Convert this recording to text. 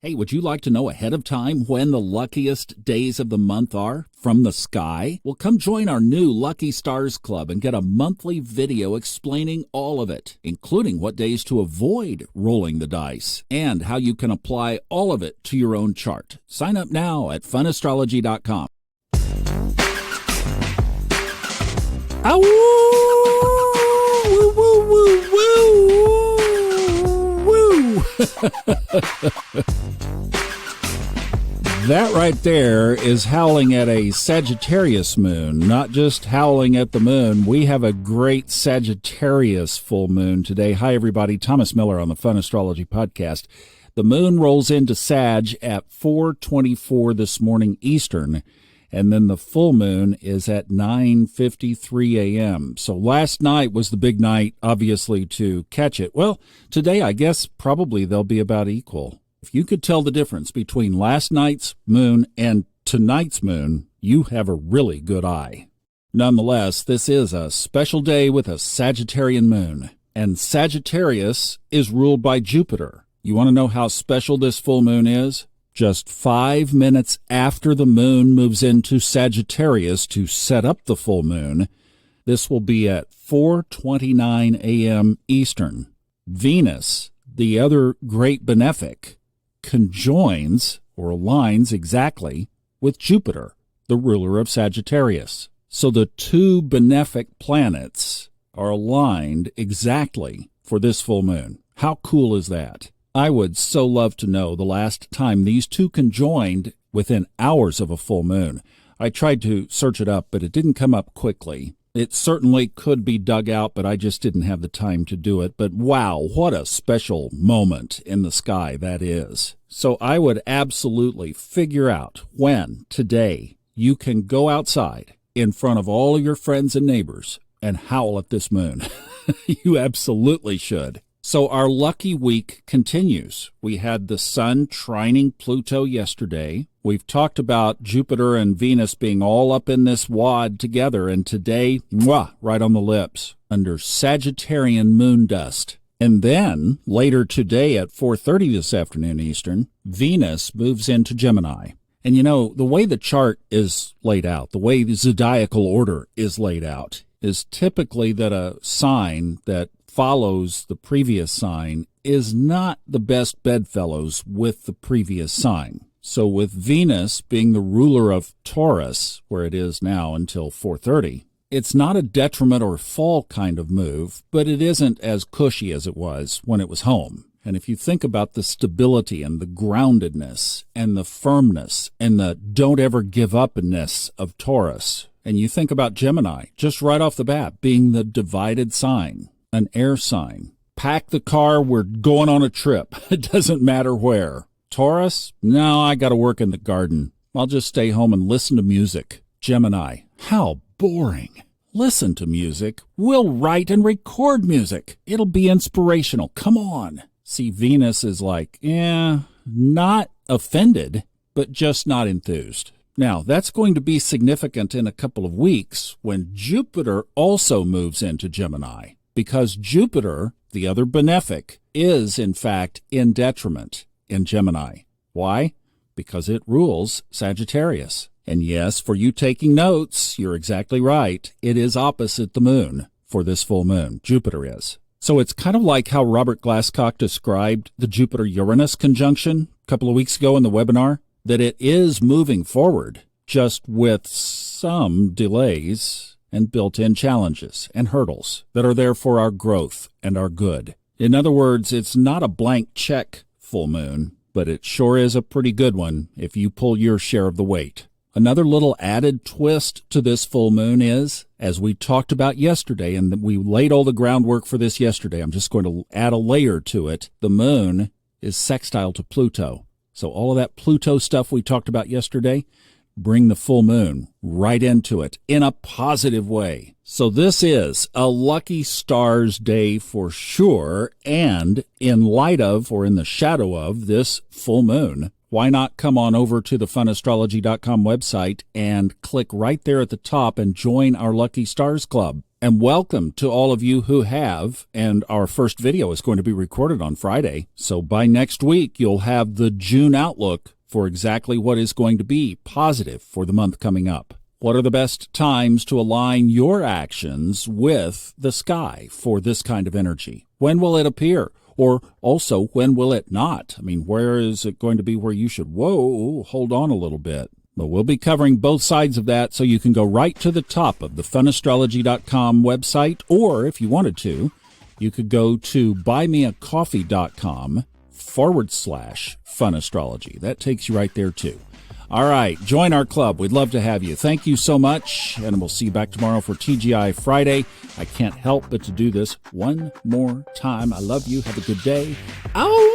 Hey, would you like to know ahead of time when the luckiest days of the month are from the sky? Well, come join our new Lucky Stars Club and get a monthly video explaining all of it, including what days to avoid rolling the dice and how you can apply all of it to your own chart. Sign up now at funastrology.com. Ow! Woo, woo, woo, woo! Woo! That right there is howling at a Sagittarius moon, not just howling at the moon. We have a great Sagittarius full moon today. Hi, everybody. Thomas Miller on the Fun Astrology Podcast. The moon rolls into Sag at 4:24 this morning Eastern, and then the full moon is at 9:53 a.m. So last night was the big night, obviously, to catch it. Well, today I guess probably they'll be about equal. If you could tell the difference between last night's moon and tonight's moon, you have a really good eye. Nonetheless, this is a special day with a Sagittarian moon, and Sagittarius is ruled by Jupiter. You want to know how special this full moon is? Just 5 minutes after the moon moves into Sagittarius to set up the full moon, this will be at 4:29 a.m. Eastern. Venus, the other great benefic, conjoins or aligns exactly with Jupiter, the ruler of Sagittarius. So the two benefic planets are aligned exactly for this full moon. How cool is that? I would so love to know the last time these two conjoined within hours of a full moon. I tried to search it up, but it didn't come up quickly. It certainly could be dug out, but I just didn't have the time to do it. But wow, what a special moment in the sky that is. So I would absolutely figure out when, today, you can go outside in front of all of your friends and neighbors and howl at this moon. You absolutely should. So our lucky week continues. We had the sun trining Pluto yesterday. We've talked about Jupiter and Venus being all up in this wad together, and today, mwah, right on the lips, under Sagittarian moon dust. And then, later today at 4:30 this afternoon Eastern, Venus moves into Gemini. And you know, the way the chart is laid out, the way the zodiacal order is laid out, is typically that a sign that follows the previous sign is not the best bedfellows with the previous sign. So with Venus being the ruler of Taurus, where it is now until 4:30, it's not a detriment or fall kind of move, but it isn't as cushy as it was when it was home. And if you think about the stability and the groundedness and the firmness and the don't ever give up-ness of Taurus, and you think about Gemini, just right off the bat, being the divided sign, an air sign. Pack the car, we're going on a trip. It doesn't matter where. Taurus, no, I got to work in the garden. I'll just stay home and listen to music. Gemini, how boring. Listen to music. We'll write and record music. It'll be inspirational. Come on. See, Venus is like, not offended, but just not enthused. Now, that's going to be significant in a couple of weeks when Jupiter also moves into Gemini, because Jupiter, the other benefic, is in fact in detriment in Gemini. Why? Because it rules Sagittarius. And yes, for you taking notes, you're exactly right. It is opposite the moon for this full moon. Jupiter is. So it's kind of like how Robert Glasscock described the Jupiter-Uranus conjunction a couple of weeks ago in the webinar, that it is moving forward, just with some delays and built-in challenges and hurdles that are there for our growth and our good. In other words, it's not a blank check full moon, but it sure is a pretty good one if you pull your share of the weight. Another little added twist to this full moon is, as we talked about yesterday, and we laid all the groundwork for this yesterday, I'm just going to add a layer to it. The moon is sextile to Pluto. So all of that Pluto stuff we talked about yesterday, bring the full moon right into it in a positive way. So this is a lucky stars day for sure, and in light of, or in the shadow of, this full moon, why not come on over to the funastrology.com website and click right there at the top and join our Lucky Stars Club. And welcome to all of you who have, and our first video is going to be recorded on Friday. So by next week, you'll have the June outlook for exactly what is going to be positive for the month coming up. What are the best times to align your actions with the sky for this kind of energy? When will it appear? Or also, when will it not? I mean, where is it going to be where you should, hold on a little bit? But we'll be covering both sides of that, so you can go right to the top of the funastrology.com website, or if you wanted to, you could go to buymeacoffee.com/funastrology. That takes you right there, too. All right, join our club. We'd love to have you. Thank you so much, and we'll see you back tomorrow for TGI Friday. I can't help but to do this one more time. I love you. Have a good day. Ow!